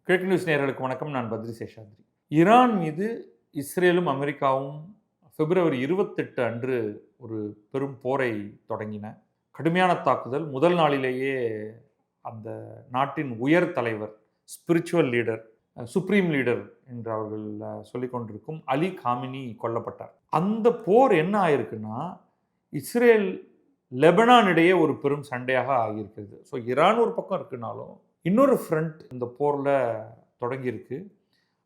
கிழக்கு நியூஸ் நேயர்களுக்கு வணக்கம். நான் பத்ரி சேஷாத்ரி. ஈரான் மீது இஸ்ரேலும் அமெரிக்காவும் பிப்ரவரி 28 அன்று ஒரு பெரும் போரை தொடங்கின. கடுமையான தாக்குதல். முதல் நாளிலேயே அந்த நாட்டின் உயர் தலைவர், ஸ்பிரிச்சுவல் லீடர், சுப்ரீம் லீடர் என்று அவர்கள் சொல்லிக் கொண்டிருக்கும் அலி காமினி கொல்லப்பட்டார். அந்த போர் என்ன ஆயிருக்குன்னா, இஸ்ரேல் லெபனான் இடையே ஒரு பெரும் சண்டையாக ஆகியிருக்கிறது. ஸோ ஈரான் ஒரு பக்கம் இருக்குனாலும் இன்னொரு ஃப்ரண்ட் இந்த போரில் தொடங்கியிருக்கு.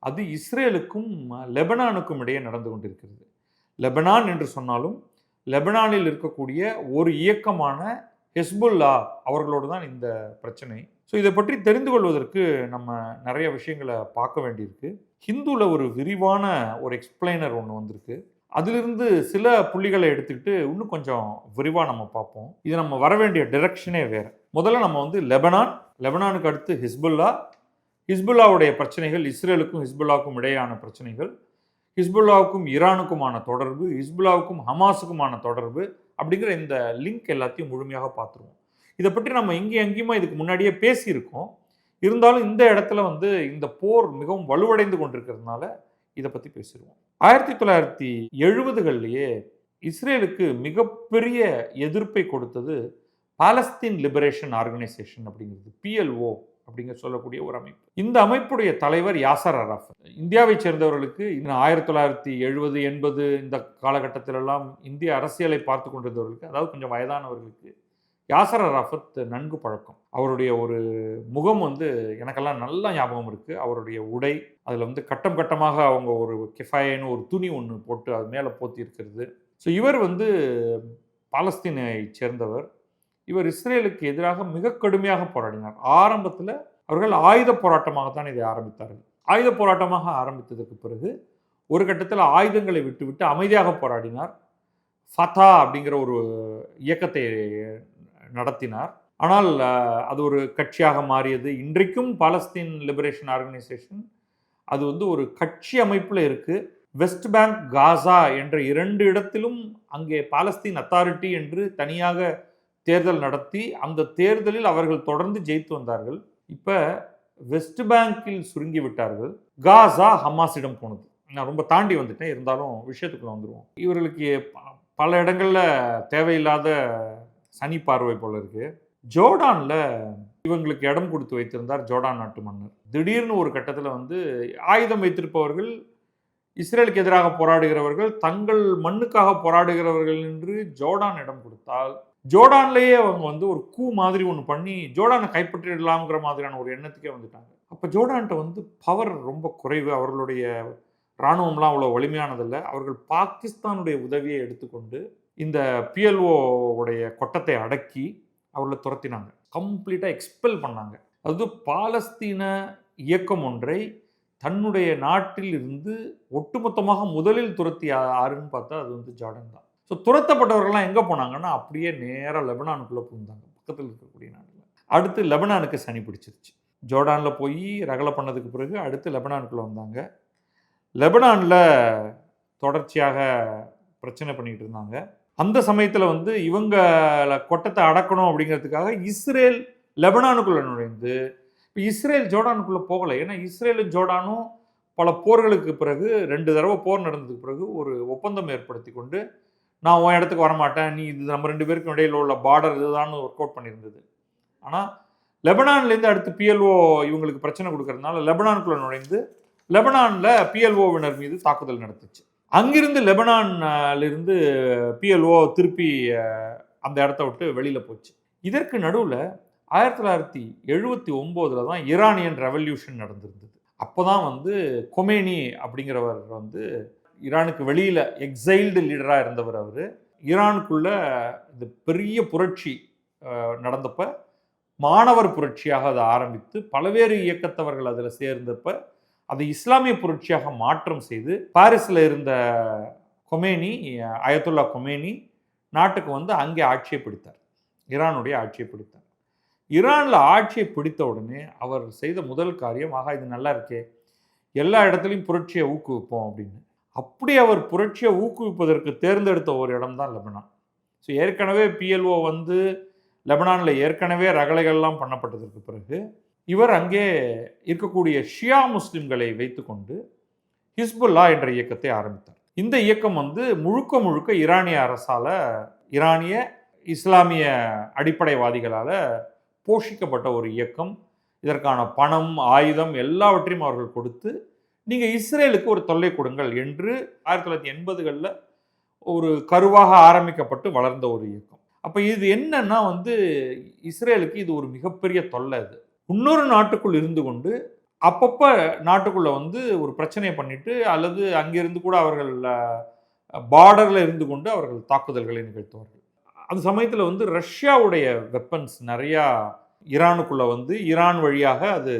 அது இஸ்ரேலுக்கும் லெபனானுக்கும் இடையே நடந்து கொண்டிருக்கிறது. லெபனான் என்று சொன்னாலும் லெபனானில் இருக்கக்கூடிய ஒரு இயக்கமான ஹெஸ்புல்லா அவர்களோடு தான் இந்த பிரச்சனை. ஸோ இதை பற்றி தெரிந்து கொள்வதற்கு நம்ம நிறைய விஷயங்களை பார்க்க வேண்டியிருக்கு. ஹிந்துவில் ஒரு விரிவான ஒரு எக்ஸ்பிளைனர் ஒன்று வந்திருக்கு. அதிலிருந்து சில புள்ளிகளை எடுத்துக்கிட்டு இன்னும் கொஞ்சம் விரிவாக நம்ம பார்ப்போம். இது நம்ம வர வேண்டிய டிரெக்ஷனே வேறு. முதல்ல நம்ம வந்து லெபனானுக்கு அடுத்து ஹிஸ்புல்லாவுடைய பிரச்சனைகள், இஸ்ரேலுக்கும் ஹிஸ்புல்லாவுக்கும் இடையான பிரச்சனைகள், ஹிஸ்புல்லாவுக்கும் ஈரானுக்குமான தொடர்பு, ஹிஸ்புல்லாவுக்கும் ஹமாஸுக்குமான தொடர்பு அப்படிங்கிற இந்த லிங்க் எல்லாத்தையும் முழுமையாக பார்த்துருவோம். இதை பற்றி நம்ம எங்கேயுமா இதுக்கு முன்னாடியே பேசியிருக்கோம். இருந்தாலும் இந்த இடத்துல வந்து இந்த போர் மிகவும் வலுவடைந்து கொண்டிருக்கிறதுனால இதை பற்றி பேசிடுவோம். 1970களிலேயே இஸ்ரேலுக்கு மிகப்பெரிய எதிர்ப்பை கொடுத்தது பாலஸ்தீன் லிபரேஷன் ஆர்கனைசேஷன் அப்படிங்கிறது, PLO அப்படிங்கிற சொல்லக்கூடிய ஒரு அமைப்பு. இந்த அமைப்புடைய தலைவர் யாசர் அரஃபத். இந்தியாவை சேர்ந்தவர்களுக்கு 1970, 80 இந்த காலகட்டத்திலெல்லாம் இந்திய அரசியலை பார்த்து கொண்டிருந்தவர்களுக்கு, அதாவது கொஞ்சம் வயதானவர்களுக்கு யாசர் அரஃபத் நன்கு பழக்கம். அவருடைய ஒரு முகம் வந்து எனக்கெல்லாம் நல்லா ஞாபகம் இருக்குது. அவருடைய உடை, அதில் வந்து கட்டம் கட்டமாக அவங்க ஒரு கெஃபாயின்னு ஒரு துணி ஒன்று போட்டு அது மேலே போத்தி இருக்கிறது. ஸோ இவர் வந்து பாலஸ்தீனை சேர்ந்தவர். இவர் இஸ்ரேலுக்கு எதிராக மிக கடுமையாக போராடினார். ஆரம்பத்தில் அவர்கள் ஆயுத போராட்டமாக தான் இதை ஆரம்பித்தார்கள். ஆயுத போராட்டமாக ஆரம்பித்ததுக்கு பிறகு ஒரு கட்டத்தில் ஆயுதங்களை விட்டுவிட்டு அமைதியாக போராடினார். ஃபதா அப்படிங்கிற ஒரு இயக்கத்தை நடத்தினார். ஆனால் அது ஒரு கட்சியாக மாறியது. இன்றைக்கும் பாலஸ்தீன் லிபரேஷன் ஆர்கனைசேஷன் அது வந்து ஒரு கட்சி அமைப்பில் இருக்குது. வெஸ்ட் பேங்க், காசா என்ற 2 இடத்திலும் அங்கே பாலஸ்தீன் அத்தாரிட்டி என்று தனியாக தேர்தல் நடத்தி அந்த தேர்தலில் அவர்கள் தொடர்ந்து ஜெயித்து வந்தார்கள். இப்போ வெஸ்ட் பேங்கில் சுருங்கி விட்டார்கள். காசா ஹமாஸிடம் போனது. நான் ரொம்ப தாண்டி வந்துட்டேன், இருந்தாலும் விஷயத்துக்குள்ள வந்துடுவோம். இவர்களுக்கு பல இடங்களில் தேவையில்லாத சனி பார்வை போல இருக்கு. ஜோர்டானில் இவங்களுக்கு இடம் கொடுத்து வைத்திருந்தார் ஜோர்டான் நாட்டு மன்னர். திடீர்னு ஒரு கட்டத்தில் வந்து ஆயுதம் வைத்திருப்பவர்கள், இஸ்ரேலுக்கு எதிராக போராடுகிறவர்கள், தங்கள் மண்ணுக்காக போராடுகிறவர்கள் என்று ஜோர்டான் இடம் கொடுத்தால், ஜோர்டான்லேயே அவங்க வந்து ஒரு கூ மாதிரி ஒன்று பண்ணி ஜோர்டானை கைப்பற்றிடலாம்ங்கிற மாதிரியான ஒரு எண்ணத்துக்கே வந்துட்டாங்க. அப்போ ஜோர்டான்கிட்ட வந்து பவர் ரொம்ப குறைவு. அவர்களுடைய இராணுவம்லாம் அவ்வளோ வலிமையானதில்லை. அவர்கள் பாகிஸ்தானுடைய உதவியை எடுத்துக்கொண்டு இந்த PLO உடைய கொட்டத்தை அடக்கி அவர்களை துரத்தினாங்க. கம்ப்ளீட்டாக எக்ஸ்பெல் பண்ணாங்க. அது பாலஸ்தீன இயக்கம் ஒன்றை தன்னுடைய நாட்டில் இருந்து ஒட்டுமொத்தமாக முதலில் துரத்தி யாருன்னு பார்த்தா அது வந்து ஜோர்டான் தான். ஸோ துரத்தப்பட்டவர்கள்லாம் எங்கே போனாங்கன்னா அப்படியே நேராக லெபனானுக்குள்ளே புகுந்தாங்க, பக்கத்தில் இருக்கக்கூடிய நாட்டில். அடுத்து லெபனானுக்கு சனி பிடிச்சிருச்சு. ஜோர்டானில் போய் ரகலை பண்ணதுக்கு பிறகு அடுத்து லெபனானுக்குள்ளே வந்தாங்க. லெபனானில் தொடர்ச்சியாக பிரச்சனை பண்ணிக்கிட்டு இருந்தாங்க. அந்த சமயத்தில் வந்து இவங்க கொட்டத்தை அடக்கணும் அப்படிங்கிறதுக்காக இஸ்ரேல் லெபனானுக்குள்ளே நுழைந்து, இப்போ இஸ்ரேல் ஜோர்டானுக்குள்ளே போகலை. ஏன்னா இஸ்ரேலும் ஜோர்டானும் பல போர்களுக்கு பிறகு 2 தடவை போர் நடந்ததுக்கு பிறகு ஒரு ஒப்பந்தம் ஏற்படுத்தி கொண்டு, நான் உன் இடத்துக்கு வரமாட்டேன், நீ இது நம்ம 2 பேருக்கும் இடையில் உள்ள பார்டர் இதுதான் ஒர்க் அவுட் பண்ணியிருந்தது. ஆனால் லெபனான்லேருந்து அடுத்து PLO இவங்களுக்கு பிரச்சனை கொடுக்கறதுனால லெபனானுக்குள்ளே நுழைந்து லெபனானில் PLOவினர் மீது தாக்குதல் நடத்துச்சு. அங்கிருந்து லெபனானிலிருந்து PLO திருப்பி அந்த இடத்த விட்டு வெளியில் போச்சு. இதற்கு நடுவில் 1979 தான் ஈரானியன் ரெவல்யூஷன் நடந்திருந்தது. அப்போ தான் வந்து கொமேனி அப்படிங்கிறவர் வந்து ஈரானுக்கு வெளியில் எக்ஸைல்டு லீடராக இருந்தவர். அவர் ஈரானுக்குள்ள இந்த பெரிய புரட்சி நடந்தப்ப மாணவர் புரட்சியாக அதை ஆரம்பித்து பல்வேறு இயக்கத்தவர்கள் அதில் சேர்ந்தப்ப அதை இஸ்லாமிய புரட்சியாக மாற்றம் செய்து பாரிஸில் இருந்த கொமேனி, அயத்துல்லா கொமேனி நாட்டுக்கு வந்து அங்கே ஆட்சியை பிடித்தார். ஈரானுடைய ஆட்சியை பிடித்தார். ஈரானில் ஆட்சியை பிடித்த உடனே அவர் செய்த முதல் காரியம், இது நல்லா இருக்கே, எல்லா இடத்துலையும் புரட்சியை ஊக்குவிப்போம் அப்படின்னு. அப்படி அவர் புரட்சியை ஊக்குவிப்பதற்கு தேர்ந்தெடுத்த ஒரு இடம் தான் லெபனான். ஸோ ஏற்கனவே PLO வந்து லெபனானில் ஏற்கனவே ரகளைகள்லாம் பண்ணப்பட்டதற்கு பிறகு இவர் அங்கே இருக்கக்கூடிய ஷியா முஸ்லிம்களை வைத்துக்கொண்டு ஹிஸ்புல்லா என்ற இயக்கத்தை ஆரம்பித்தார். இந்த இயக்கம் வந்து முழுக்க முழுக்க ஈரானிய அரசால, ஈரானிய இஸ்லாமிய அடிப்படைவாதிகளால் போஷிக்கப்பட்ட ஒரு இயக்கம். இதற்கான பணம், ஆயுதம் எல்லாவற்றையும் அவர்கள் கொடுத்து, நீங்கள் இஸ்ரேலுக்கு ஒரு தொல்லை கொடுங்கள் என்று 1980களில் ஒரு கருவாக ஆரம்பிக்கப்பட்டு வளர்ந்த ஒரு இயக்கம். அப்போ இது என்னன்னா வந்து இஸ்ரேலுக்கு இது ஒரு மிகப்பெரிய தொல்லை. இது இன்னொரு நாட்டுக்குள் இருந்து கொண்டு அப்பப்போ நாட்டுக்குள்ளே வந்து ஒரு பிரச்சனையை பண்ணிட்டு, அல்லது அங்கிருந்து கூட அவர்கள் பார்டரில் இருந்து கொண்டு அவர்கள் தாக்குதல்களை நிகழ்த்துவார்கள். அந்த சமயத்தில் வந்து ரஷ்யாவுடைய வெப்பன்ஸ் நிறையா ஈரானுக்குள்ளே வந்து ஈரான் வழியாக அது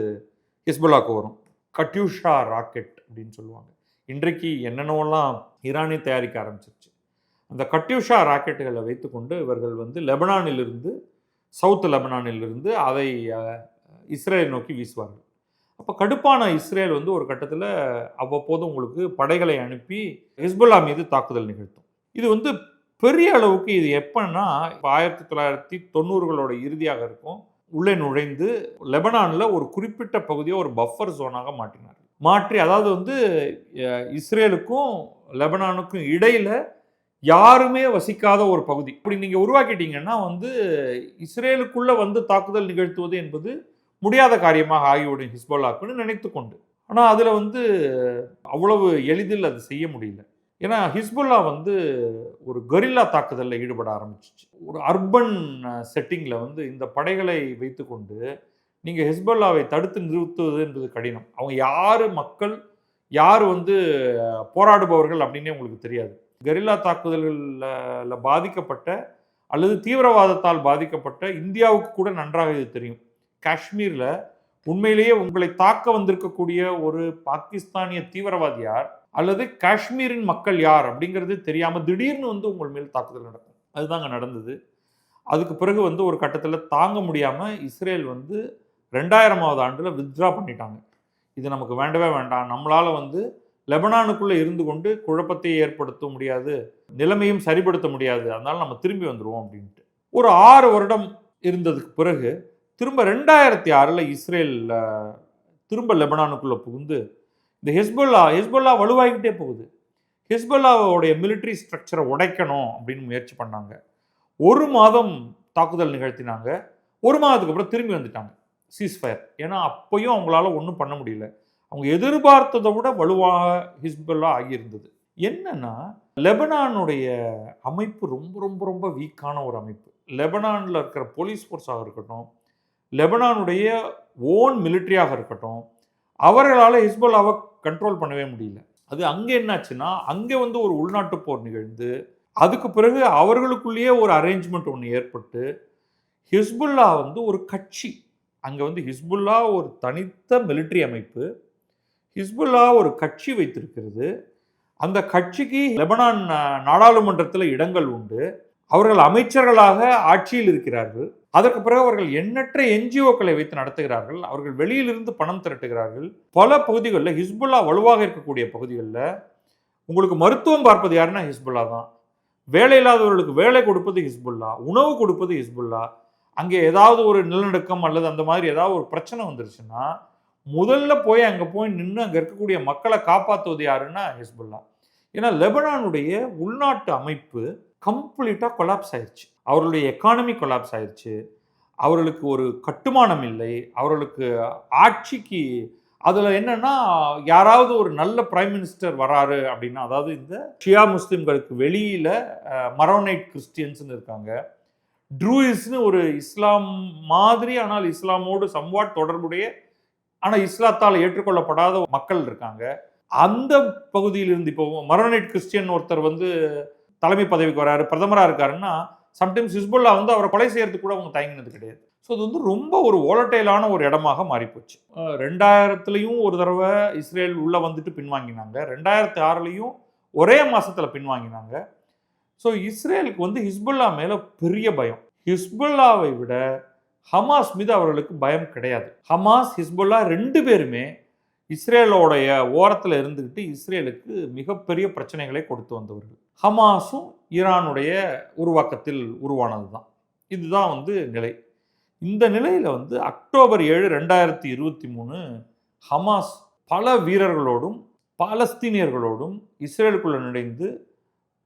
ஹிஸ்புல்லாக்கு வரும். கட்யூஷா ராக்கெட் அப்படின்னு சொல்லுவாங்க. இன்றைக்கு என்னென்னவெல்லாம் ஈரானே தயாரிக்க ஆரம்பிச்சிருச்சு. அந்த கட்யூஷா ராக்கெட்டுகளை வைத்துக்கொண்டு இவர்கள் வந்து லெபனானிலிருந்து, சவுத் லெபனானிலிருந்து அதை இஸ்ரேலை நோக்கி வீசுவார்கள். அப்போ கடுப்பான இஸ்ரேல் வந்து ஒரு கட்டத்தில் அவ்வப்போது உங்களுக்கு படைகளை அனுப்பி ஹிஸ்புல்லா மீது தாக்குதல் நிகழ்த்தும். இது வந்து பெரிய அளவுக்கு இது எப்பன்னா, இப்போ 1990களோட இறுதியாக இருக்கும். உள்ளே நுழைந்து லெபனானில் ஒரு குறிப்பிட்ட பகுதியை ஒரு பஃபர் ஜோனாக மாற்றி, அதாவது வந்து இஸ்ரேலுக்கும் லெபனானுக்கும் இடையில யாருமே வசிக்காத ஒரு பகுதி இப்படி நீங்கள் உருவாக்கிட்டீங்கன்னா வந்து இஸ்ரேலுக்குள்ளே வந்து தாக்குதல் நிகழ்த்துவது என்பது முடியாத காரியமாக ஆகிவிடும் ஹிஸ்புல்லாக்குன்னு நினைத்து கொண்டு. ஆனால் அதில் வந்து அவ்வளவு எளிதில் அது செய்ய முடியல. ஏன்னா ஹிஸ்புல்லா வந்து ஒரு கெரில்லா தாக்குதலில் ஈடுபட ஆரம்பிச்சிச்சு. ஒரு அர்பன் செட்டிங்கில் வந்து இந்த படைகளை வைத்துக்கொண்டு நீங்கள் ஹிஸ்புல்லாவை தடுத்து நிறுத்துவது என்பது கடினம். அவங்க யார் மக்கள், யார் வந்து போராடுபவர்கள் அப்படின்னே உங்களுக்கு தெரியாது. கெரில்லா தாக்குதல்களில் பாதிக்கப்பட்ட அல்லது தீவிரவாதத்தால் பாதிக்கப்பட்ட இந்தியாவுக்கு கூட நன்றாக இது தெரியும். காஷ்மீரில் உண்மையிலேயே உங்களை தாக்க வந்திருக்கக்கூடிய ஒரு பாகிஸ்தானிய தீவிரவாதி யார், அல்லது காஷ்மீரின் மக்கள் யார் அப்படிங்கிறது தெரியாமல் திடீர்னு வந்து உங்கள் மேல் தாக்குதல் நடக்கும். அதுதாங்க நடந்தது. அதுக்கு பிறகு வந்து ஒரு கட்டத்தில் தாங்க முடியாமல் இஸ்ரேல் வந்து 2000ஆவது ஆண்டில் வித்ட்ரா பண்ணிட்டாங்க. இது நமக்கு வேண்டவே வேண்டாம், நம்மளால் வந்து லெபனானுக்குள்ளே இருந்து கொண்டு குழப்பத்தை ஏற்படுத்த முடியாது, நிலைமையும் சரிப்படுத்த முடியாது, அதனால் நம்ம திரும்பி வந்துடுவோம் அப்படின்ட்டு. ஒரு 6 வருடம் இருந்ததுக்கு பிறகு திரும்ப 2006 இஸ்ரேல் திரும்ப லெபனானுக்குள்ளே புகுந்து இந்த ஹிஸ்புல்லா வலுவாகிக்கிட்டே போகுது. ஹிஸ்புல்லாவோடைய மிலிட்ரி ஸ்ட்ரக்சரை உடைக்கணும் அப்படின்னு முயற்சி பண்ணாங்க. 1 மாதம் தாக்குதல் நிகழ்த்தினாங்க. 1 மாதத்துக்கு அப்புறம் திரும்பி வந்துட்டாங்க சீஸ்ஃபயர். ஏன்னா அப்பையும் அவங்களால ஒன்றும் பண்ண முடியல. அவங்க எதிர்பார்த்ததை விட வலுவாக ஹிஸ்புல்லா ஆகியிருந்தது. என்னன்னா லெபனானுடைய அமைப்பு ரொம்ப ரொம்ப ரொம்ப வீக்கான ஒரு அமைப்பு. லெபனானில் இருக்கிற போலீஸ் ஃபோர்ஸாக இருக்கட்டும், லெபனானுடைய ஓன் மிலிட்ரியாக இருக்கட்டும், அவர்களால் ஹிஸ்புல்லாவை கண்ட்ரோல் பண்ணவே முடியல. அது அங்கே என்னாச்சுன்னா, அங்கே வந்து ஒரு உள்நாட்டு போர் நிகழ்ந்து அதுக்கு பிறகு அவர்களுக்குள்ளேயே ஒரு அரேஞ்ச்மெண்ட் ஒன்று ஏற்பட்டு ஹிஸ்புல்லா வந்து ஒரு கட்சி, அங்கே வந்து ஹிஸ்புல்லா ஒரு தனித்த மிலிட்ரி அமைப்பு, ஹிஸ்புல்லா ஒரு கட்சி வைத்திருக்கிறது. அந்த கட்சிக்கு லெபனான் நாடாளுமன்றத்தில் இடங்கள் உண்டு. அவர்கள் அமைச்சர்களாக ஆட்சியில் இருக்கிறார்கள். அதற்கு பிறகு அவர்கள் எண்ணற்ற என்ஜிஓக்களை வைத்து நடத்துகிறார்கள். அவர்கள் வெளியிலிருந்து பணம் திரட்டுகிறார்கள். பல பகுதிகளில் ஹிஸ்புல்லா வலுவாக இருக்கக்கூடிய பகுதிகளில் உங்களுக்கு மருத்துவம் பார்ப்பது யாருன்னா ஹிஸ்புல்லா தான். வேலை இல்லாதவர்களுக்கு வேலை கொடுப்பது ஹிஸ்புல்லா, உணவு கொடுப்பது ஹிஸ்புல்லா. அங்கே ஏதாவது ஒரு நிலநடுக்கம் அல்லது அந்த மாதிரி ஏதாவது ஒரு பிரச்சனை வந்துருச்சுன்னா முதல்ல அங்கே போய் நின்று அங்கே இருக்கக்கூடிய மக்களை காப்பாற்றுவது யாருன்னா ஹிஸ்புல்லா. ஏன்னா லெபனானுடைய உள்நாட்டு அமைப்பு கம்ப்ளீட்டாக கொலாப்ஸ் ஆயிடுச்சு. அவர்களுடைய எக்கானமி கொலாப்ஸ் ஆயிடுச்சு. அவர்களுக்கு ஒரு கட்டுமானம் இல்லை. அவர்களுக்கு ஆட்சிக்கு அதில் என்னன்னா, யாராவது ஒரு நல்ல பிரைம் மினிஸ்டர் வராரு அப்படின்னா, அதாவது இந்த ஷியா முஸ்லிம்களுக்கு வெளியில் மரோனைட் கிறிஸ்டியன்ஸ்னு இருக்காங்க, ட்ரூயிஸ்னு ஒரு இஸ்லாம் மாதிரி ஆனால் இஸ்லாமோடு சம்வாட் தொடர்புடைய ஆனால் இஸ்லாத்தால் ஏற்றுக்கொள்ளப்படாத மக்கள் இருக்காங்க. அந்த பகுதியிலிருந்து இப்போ மரோனைட் கிறிஸ்டியன் ஒருத்தர் வந்து தலைமை பதவிக்கு வராரு, பிரதமராக இருக்காருன்னா சம்டைம்ஸ் ஹிஸ்புல்லா வந்து அவரை கொலை செய்யறதுக்கு கூட அவங்க தயங்கினது கிடையாது. ஸோ அது வந்து ரொம்ப ஒரு வோலட்டைலான ஒரு இடமாக மாறிப்போச்சு. 2000லையும் ஒரு தடவை இஸ்ரேல் உள்ளே வந்துட்டு பின்வாங்கினாங்க. 2006லையும் ஒரே மாதத்தில் பின்வாங்கினாங்க. ஸோ இஸ்ரேலுக்கு வந்து ஹிஸ்புல்லா மேலே பெரிய பயம். ஹிஸ்புல்லாவை விட ஹமாஸ் மீது அவர்களுக்கு பயம் கிடையாது. ஹமாஸ், ஹிஸ்புல்லா 2 பேருமே இஸ்ரேலோடைய ஓரத்தில் இருந்துக்கிட்டு இஸ்ரேலுக்கு மிகப்பெரிய பிரச்சனைகளை கொடுத்து வந்தவர்கள். ஹமாஸும் ஈரானுடைய உருவாக்கத்தில் உருவானது தான். இதுதான் வந்து நிலை. இந்த நிலையில் வந்து அக்டோபர் 7, 2023 ஹமாஸ் பல வீரர்களோடும் பாலஸ்தீனியர்களோடும் இஸ்ரேலுக்குள்ள நுழைந்து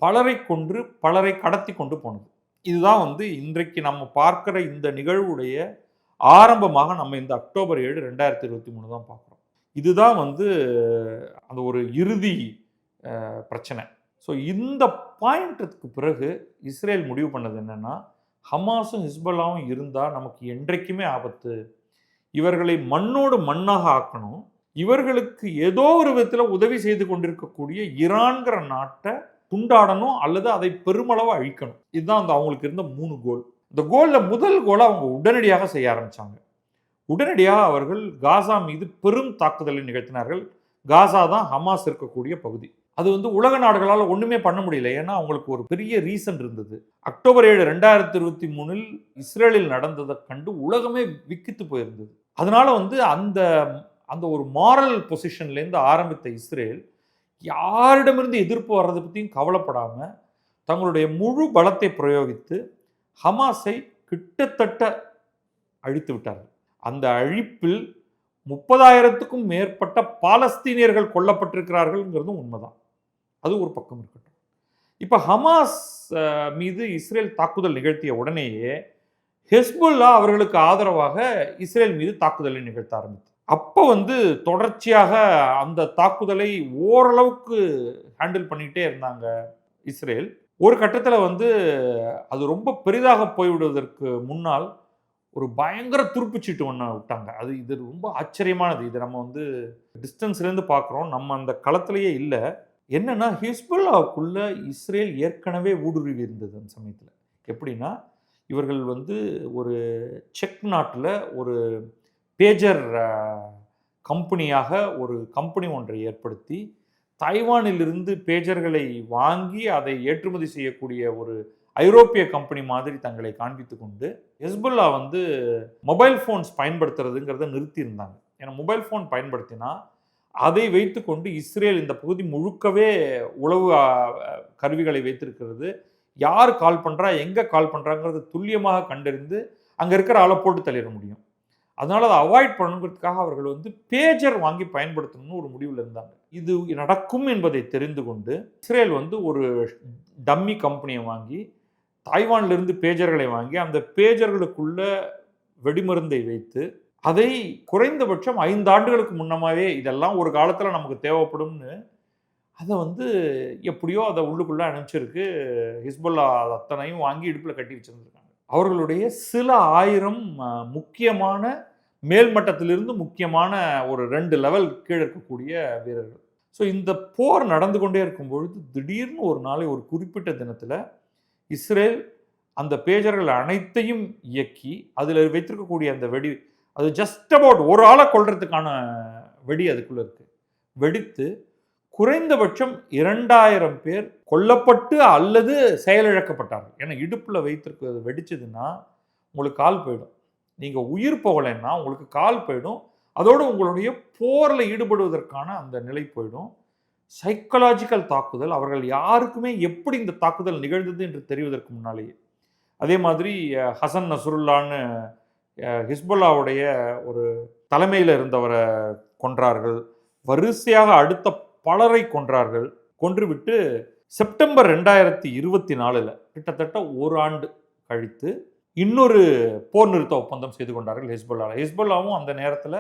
பலரை கொன்று பலரை கடத்தி கொண்டு போனது. இதுதான் வந்து இன்றைக்கு நம்ம பார்க்கிற இந்த நிகழ்வுடைய ஆரம்பமாக நம்ம இந்த அக்டோபர் 7, 2023 தான் பார்க்குறோம். இதுதான் வந்து அந்த ஒரு இறுதி பிரச்சனை. ஸோ இந்த பாயிண்ட்டுக்கு பிறகு இஸ்ரேல் முடிவு பண்ணது என்னன்னா, ஹமாஸும் ஹிஸ்புல்லாவும் இருந்தால் நமக்கு என்றைக்குமே ஆபத்து. இவர்களை மண்ணோடு மண்ணாக ஆக்கணும். இவர்களுக்கு ஏதோ ஒரு விதத்தில் உதவி செய்து கொண்டிருக்கக்கூடிய ஈரான்கிற நாட்டை துண்டாடணும் அல்லது அதை பெருமளவு அழிக்கணும். இதுதான் அந்த அவங்களுக்கு இருந்த 3 கோல். இந்த கோலில் முதல் கோலை அவங்க உடனடியாக செய்ய ஆரம்பித்தாங்க. உடனடியாக அவர்கள் காசா மீது பெரும் தாக்குதலை நிகழ்த்தினார்கள். காசா தான் ஹமாஸ் இருக்கக்கூடிய பகுதி. அது வந்து உலக நாடுகளால் ஒன்றுமே பண்ண முடியல. ஏன்னா அவங்களுக்கு ஒரு பெரிய ரீசன் இருந்தது. அக்டோபர் 7, 2023 இஸ்ரேலில் நடந்ததை கண்டு உலகமே விக்கித்து போயிருந்தது. அதனால வந்து அந்த ஒரு மாரல் பொசிஷன்லேருந்து ஆரம்பித்த இஸ்ரேல் யாரிடமிருந்து எதிர்ப்பு வர்றதை பற்றியும் கவலைப்படாமல் தங்களுடைய முழு பலத்தை பிரயோகித்து ஹமாஸை கிட்டத்தட்ட அழித்து விட்டார்கள். அந்த அழிப்பில் 30,000க்கும் மேற்பட்ட பாலஸ்தீனியர்கள் கொல்லப்பட்டிருக்கிறார்கள்ங்கிறதும் உண்மைதான். அது ஒரு பக்கம் இருக்கட்டும். இப்போ ஹமாஸ் மீது இஸ்ரேல் தாக்குதல் நிகழ்த்திய உடனேயே ஹெஸ்புல்லா அவர்களுக்கு ஆதரவாக இஸ்ரேல் மீது தாக்குதலை நிகழ்த்த ஆரம்பித்தது. அப்போ வந்து தொடர்ச்சியாக அந்த தாக்குதலை ஓரளவுக்கு ஹேண்டில் பண்ணிக்கிட்டே இருந்தாங்க இஸ்ரேல். ஒரு கட்டத்தில் வந்து அது ரொம்ப பெரிதாக போய்விடுவதற்கு முன்னால் ஒரு பயங்கர துருப்புச்சீட்டு ஒன்று விட்டாங்க. இது ரொம்ப ஆச்சரியமானது. இது நம்ம வந்து டிஸ்டன்ஸ்லேருந்து பார்க்குறோம். நம்ம அந்த களத்திலேயே இல்லை. என்னன்னா ஹிஸ்புல்லாவுக்குள்ள இஸ்ரேல் ஏற்கனவே ஊடுருவி இருந்தது அந்த சமயத்தில். எப்படின்னா இவர்கள் வந்து ஒரு செக் நாட்டில் ஒரு பேஜர் கம்பெனியாக ஒரு கம்பெனி ஒன்றை ஏற்படுத்தி தைவானிலிருந்து பேஜர்களை வாங்கி அதை ஏற்றுமதி செய்யக்கூடிய ஒரு ஐரோப்பிய கம்பெனி மாதிரி தங்களை காண்பித்து கொண்டு ஹெஸ்புல்லா வந்து மொபைல் ஃபோன்ஸ் பயன்படுத்துறதுங்கிறத நிறுத்தி இருந்தாங்க. ஏன்னா மொபைல் ஃபோன் பயன்படுத்தினா அதை வைத்துக்கொண்டு இஸ்ரேல் இந்த பகுதி முழுக்கவே உளவு கருவிகளை வைத்திருக்கிறது. யார் கால் பண்ணுறா எங்கே கால் பண்ணுறாங்கிறத துல்லியமாக கண்டறிந்து அங்கே இருக்கிற ஆளை போட்டு தள்ளிட முடியும். அதனால் அதை அவாய்ட் பண்ணணுங்கிறதுக்காக அவர்கள் வந்து பேஜர் வாங்கி பயன்படுத்தணும்னு ஒரு முடிவில் இருந்தாங்க. இது நடக்கும் என்பதை தெரிந்து கொண்டு இஸ்ரேல் வந்து ஒரு டம்மி கம்பெனியை வாங்கி தாய்வானிலிருந்து பேஜர்களை வாங்கி அந்த பேஜர்களுக்குள்ள வெடிமருந்தை வைத்து அதை குறைந்தபட்சம் 5 ஆண்டுகளுக்கு முன்னமாவே இதெல்லாம் ஒரு காலத்தில் நமக்கு தேவைப்படும்னு அதை வந்து எப்படியோ அதை உள்ளுக்குள்ளே அனுப்பிச்சிருக்கு. ஹிஸ்புல்லா அத்தனையும் வாங்கி இடுப்பில் கட்டி வச்சுருந்துருக்காங்க. அவர்களுடைய சில ஆயிரம் முக்கியமான மேல்மட்டத்திலிருந்து முக்கியமான ஒரு 2 லெவல் கீழே இருக்கக்கூடிய வீரர்கள். ஸோ இந்த போர் நடந்து கொண்டே இருக்கும் பொழுது திடீர்னு ஒரு நாளை ஒரு குறிப்பிட்ட தினத்தில் இஸ்ரேல் அந்த பேஜர்கள் அனைத்தையும் இயக்கி அதில் வைத்திருக்கக்கூடிய அந்த வெடி, அது ஜஸ்ட் அபவுட் ஒரு ஆளை கொள்றதுக்கான வெடி அதுக்குள்ளே இருக்குது. வெடித்து குறைந்தபட்சம் 2000 பேர் கொல்லப்பட்டு அல்லது செயலிழக்கப்பட்டார்கள். ஏன்னா இடுப்பில் வைத்திருக்கிறது வெடிச்சதுன்னா உங்களுக்கு கால் போயிடும். நீங்கள் உயிர் போகலைன்னா உங்களுக்கு கால் போயிடும். அதோடு உங்களுடைய போரில் ஈடுபடுவதற்கான அந்த நிலை போயிடும். சைக்கலாஜிக்கல் தாக்குதல். அவர்கள் யாருக்குமே எப்படி இந்த தாக்குதல் நிகழ்ந்தது என்று தெரிவதற்கு முன்னாலேயே. அதே மாதிரி ஹசன் நசுருல்லான்னு ஹிஸ்புல்லாவுடைய ஒரு தலைமையில் இருந்தவரை கொன்றார்கள். வரிசையாக அடுத்த பலரை கொன்றார்கள். கொன்றுவிட்டு செப்டம்பர் 2024 கிட்டத்தட்ட ஒரு ஆண்டு கழித்து இன்னொரு போர் நிறுத்த ஒப்பந்தம் செய்து கொண்டார்கள் ஹிஸ்புல்லாவும் அந்த நேரத்தில்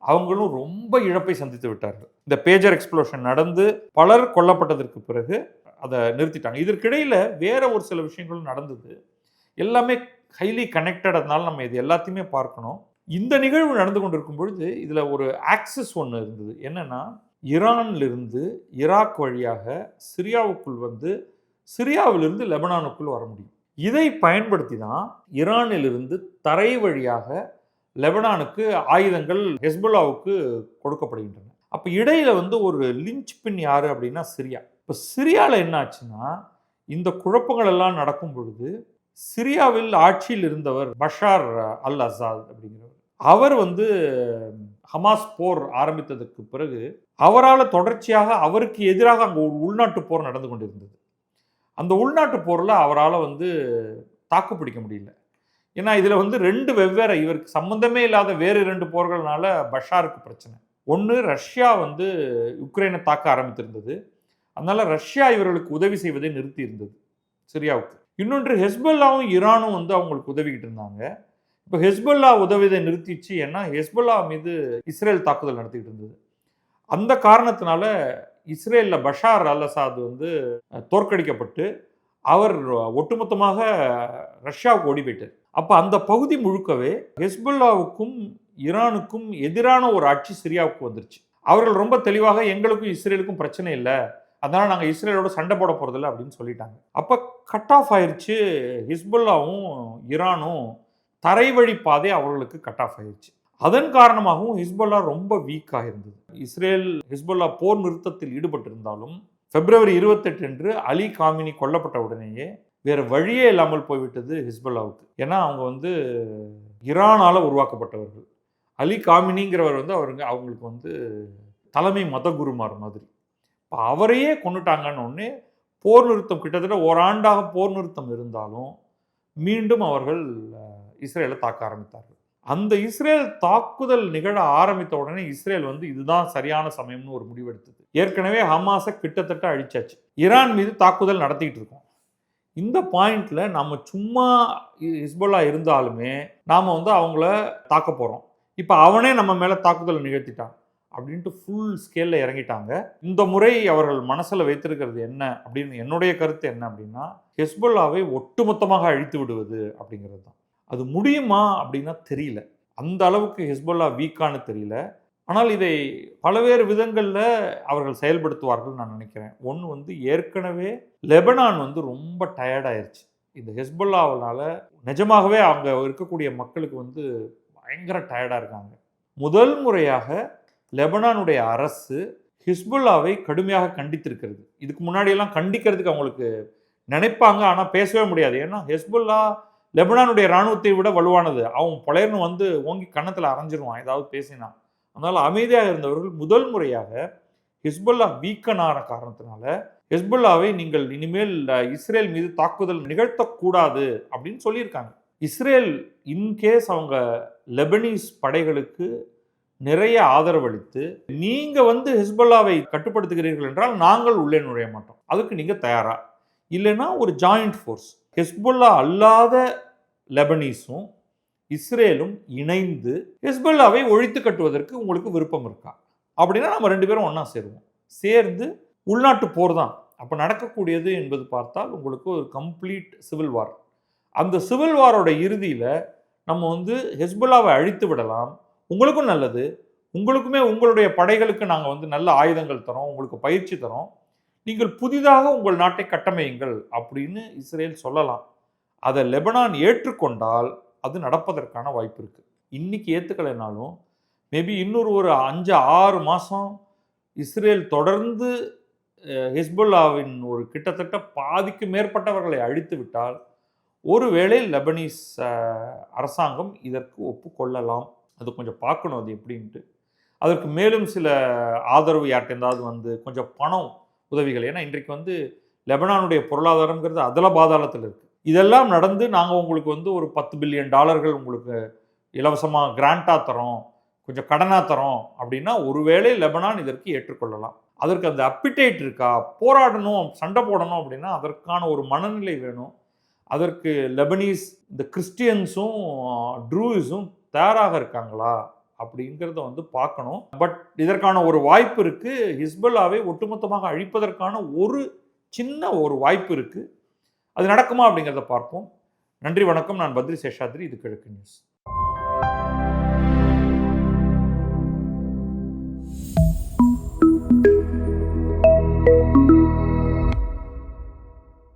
அவங்களும் ரொம்ப இழப்பை சந்தித்து விட்டார்கள். இந்த பேஜர் எக்ஸ்ப்ளோஷன் நடந்து பலர் கொல்லப்பட்டதற்கு பிறகு அதை நிறுத்திட்டாங்க. இதற்கிடையில் வேற ஒரு சில விஷயங்களும் நடந்தது. எல்லாமே ஹைலி கனெக்டட். அதனால நம்ம இது எல்லாத்தையுமே பார்க்கணும். இந்த நிகழ்வு நடந்து கொண்டிருக்கும் பொழுது இதில் ஒரு ஆக்சஸ் ஒன்று இருந்தது. என்னன்னா ஈரானிலிருந்து ஈராக் வழியாக சிரியாவுக்குள் வந்து சிரியாவிலிருந்து லெபனானுக்குள் வர முடியும். இதை பயன்படுத்தி தான் ஈரானிலிருந்து தரை வழியாக லெபனானுக்கு ஆயுதங்கள் ஹெஸ்புல்லாவுக்கு கொடுக்கப்படுகின்றன. அப்போ இடையில வந்து ஒரு லிஞ்ச் பின் யாரு அப்படின்னா சிரியா. இப்போ சிரியாவில் என்ன ஆச்சுன்னா இந்த குழப்பங்கள் எல்லாம் நடக்கும் பொழுது சிரியாவில் ஆட்சியில் இருந்தவர் பஷார் அல் அசாத் அப்படிங்கிறவர், அவர் வந்து ஹமாஸ் போர் ஆரம்பித்ததுக்கு பிறகு அவரால் தொடர்ச்சியாக அவருக்கு எதிராக அங்கே உள்நாட்டு போர் நடந்து கொண்டிருந்தது. அந்த உள்நாட்டு போரில் அவரால் வந்து தாக்கு பிடிக்க முடியல. ஏன்னா இதில் வந்து 2 வெவ்வேறு இவருக்கு சம்மந்தமே இல்லாத வேறு 2 போர்கள்னால பஷாருக்கு பிரச்சனை. ஒன்று, ரஷ்யா வந்து யுக்ரைனை தாக்க ஆரம்பித்திருந்தது. அதனால ரஷ்யா இவர்களுக்கு உதவி செய்வதை நிறுத்தி இருந்தது சிரியாவுக்கு. இன்னொன்று, ஹெஸ்பொல்லாவும் ஈரானும் வந்து அவங்களுக்கு உதவிக்கிட்டு இருந்தாங்க. இப்போ ஹெஸ்பொல்லா உதவியை நிறுத்திச்சு. ஏன்னா ஹெஸ்பொல்லா மீது இஸ்ரேல் தாக்குதல் நடத்திட்டு இருந்தது. அந்த காரணத்தினால இஸ்ரேல்ல பஷார் அல் அசாத் வந்து தோற்கடிக்கப்பட்டு அவர் ஒட்டுமொத்தமாக ரஷ்யாவுக்கு ஓடி போயிட்டார். அப்போ அந்த பகுதி முழுக்கவே ஹெஸ்புல்லாவுக்கும் ஈரானுக்கும் எதிரான ஒரு ஆட்சி சிரியாவுக்கு வந்துருச்சு. அவர்கள் ரொம்ப தெளிவாக எங்களுக்கும் இஸ்ரேலுக்கும் பிரச்சனை இல்லை, அதனால நாங்கள் இஸ்ரேலோட சண்டை போட போறதில்லை அப்படின்னு சொல்லிட்டாங்க. அப்போ கட் ஆஃப் ஆயிடுச்சு. ஹிஸ்புல்லாவும் ஈரானும் தரை வழி பாதை அவர்களுக்கு கட் ஆஃப் ஆயிடுச்சு. அதன் காரணமாகவும் ஹிஸ்புல்லா ரொம்ப வீக்காக இருந்தது. இஸ்ரேல் ஹிஸ்புல்லா போர் நிறுத்தத்தில் ஈடுபட்டிருந்தாலும் பிப்ரவரி 28 அன்று அலி காமினி கொல்லப்பட்ட உடனேயே வேறு வழியே இல்லாமல் போய்விட்டது ஹிஸ்புல்லாவுக்கு. ஏன்னா அவங்க வந்து ஈரானால் உருவாக்கப்பட்டவர்கள். அலி காமினிங்கிறவர் வந்து அவங்களுக்கு வந்து தலைமை மத குருமார் மாதிரி. இப்போ அவரையே கொண்டுட்டாங்கன்னு ஒன்று போர் நிறுத்தம் கிட்டத்தட்ட ஓராண்டாக போர் நிறுத்தம் இருந்தாலும் மீண்டும் அவர்கள் இஸ்ரேலை தாக்க ஆரம்பித்தார்கள். அந்த இஸ்ரேல் தாக்குதல் நிகழ ஆரம்பித்த உடனே இஸ்ரேல் வந்து இதுதான் சரியான சமயம்னு ஒரு முடிவெடுத்தது. ஏற்கனவே ஹமாஸை கிட்டத்தட்ட அழிச்சாச்சு. ஈரான் மீது தாக்குதல் நடத்திக்கிட்டு இருக்கோம். இந்த பாயிண்ட்ல நம்ம சும்மா ஹிஸ்புல்லா இருந்தாலுமே நாம வந்து அவங்கள தாக்க போறோம். இப்போ அவனே நம்ம மேல தாக்குதல் நிகழ்த்திட்டான் அப்படின்ட்டு ஃபுல் ஸ்கேல்ல இறங்கிட்டாங்க. இந்த முறை அவர்கள் மனசுல வைத்திருக்கிறது என்ன அப்படின்னு என்னுடைய கருத்து என்ன அப்படின்னா, ஹிஸ்புல்லாவை ஒட்டுமொத்தமாக அழித்து விடுவது அப்படிங்கிறது தான். அது முடியுமா அப்படின்னா தெரியல. அந்த அளவுக்கு ஹிஸ்புல்லா வீக்கானு தெரியல. ஆனால் இதை பல்வேறு விதங்களில் அவர்கள் செயல்படுத்துவார்கள் நான் நினைக்கிறேன். ஒன்று வந்து ஏற்கனவே லெபனான் வந்து ரொம்ப டயர்டாயிருச்சு. இந்த ஹிஸ்புல்லாவினால நிஜமாகவே அங்கே இருக்கக்கூடிய மக்களுக்கு வந்து பயங்கர டயர்டாக இருக்காங்க. முதல் முறையாக லெபனானுடைய அரசு ஹிஸ்புல்லாவை கடுமையாக கண்டித்திருக்கிறது. இதுக்கு முன்னாடியெல்லாம் கண்டிக்கிறதுக்கு அவங்களுக்கு நினைப்பாங்க, ஆனால் பேசவே முடியாது. ஏன்னா ஹிஸ்புல்லா லெபனானுடைய இராணுவத்தை விட வலுவானது. அவன் பொலையர்னு வந்து ஓங்கி கன்னத்தில் அரைஞ்சிருவான் ஏதாவது பேசினா. அதனால் அமைதியாக இருந்தவர்கள் முதல் முறையாக ஹிஸ்புல்லா வீக்கனான காரணத்தினால ஹிஸ்புல்லாவை நீங்கள் இனிமேல் இஸ்ரேல் மீது தாக்குதல் நிகழ்த்தக்கூடாது அப்படின்னு சொல்லியிருக்காங்க. இஸ்ரேல் இன்கேஸ் அவங்க லெபனீஸ் படைகளுக்கு நிறைய ஆதரவளித்து நீங்க வந்து ஹிஸ்புல்லாவை கட்டுப்படுத்துகிறீர்கள் என்றால் நாங்கள் உள்ளே நுழைய மாட்டோம், அதுக்கு நீங்க தயாரா இல்லைன்னா ஒரு ஜாயிண்ட் ஃபோர்ஸ் ஹிஸ்புல்லா அல்லாத லெபனீஸும் இஸ்ரேலும் இணைந்து ஹிஸ்புல்லாவை ஒழித்து கட்டுவதற்கு உங்களுக்கு விருப்பம் இருக்கா அப்படின்னா நம்ம 2 பேரும் ஒன்றா சேருவோம். சேர்ந்து உள்நாட்டு போர் தான் அப்போ நடக்கக்கூடியது என்பது பார்த்தால் உங்களுக்கு ஒரு கம்ப்ளீட் சிவில் வார். அந்த சிவில் வாரோட இறுதியில் நம்ம வந்து ஹிஸ்புல்லாவை அழித்து விடலாம், உங்களுக்கும் நல்லது, உங்களுக்குமே உங்களுடைய படைகளுக்கு நாங்கள் வந்து நல்ல ஆயுதங்கள் தரோம், உங்களுக்கு பயிற்சி தரோம், நீங்கள் புதிதாக உங்கள் நாட்டை கட்டமையுங்கள் அப்படின்னு இஸ்ரேல் சொல்லலாம். அதை லெபனான் ஏற்றுக்கொண்டால் அது நடப்பதற்கான வாய்ப்பு இருக்குது. இன்னைக்கு ஏற்றுக்கலைனாலும் மேபி இன்னொரு ஒரு 5-6 மாதம் இஸ்ரேல் தொடர்ந்து ஹிஸ்புல்லாவின் ஒரு கிட்டத்தட்ட பாதிக்கு மேற்பட்டவர்களை அழித்து விட்டால் ஒருவேளை லெபனீஸ் அரசாங்கம் இதற்கு ஒப்புக்கொள்ளலாம். அது கொஞ்சம் பார்க்கணும் அது எப்படின்ட்டு. அதற்கு மேலும் சில ஆதரவு யார்கிட்ட வந்து கொஞ்சம் பணம் உதவிகள். ஏன்னா இன்றைக்கு வந்து லெபனானுடைய பொருளாதாரங்கிறது அதல பாதாளத்தில் இருக்குது. இதெல்லாம் நடந்து நாங்கள் உங்களுக்கு வந்து ஒரு $10 பில்லியன் உங்களுக்கு இலவசமாக கிராண்டாக தரோம், கொஞ்சம் கடனாக தரோம் அப்படின்னா ஒருவேளை லெபனான் இதற்கு ஏற்றுக்கொள்ளலாம். அதற்கு அந்த அப்பிடைட் இருக்கா, போராடணும் சண்டை போடணும் அப்படின்னா அதற்கான ஒரு மனநிலை வேணும். அதற்கு லெபனீஸ் இந்த கிறிஸ்டியன்ஸும் ட்ரூயிஸும் தயாராக இருக்காங்களா அப்படிங்கிறத வந்து பார்க்கணும். பட் இதற்கான ஒரு வாய்ப்பு இருக்குது. ஹிஸ்புல்லாவை ஒட்டுமொத்தமாக அழிப்பதற்கான ஒரு சின்ன ஒரு வாய்ப்பு இருக்குது. அது நடக்குமா அப்படிங்கிறத பார்ப்போம். நன்றி, வணக்கம். நான் பத்ரி சேஷாத்ரி. இது கிழக்கு நியூஸ்.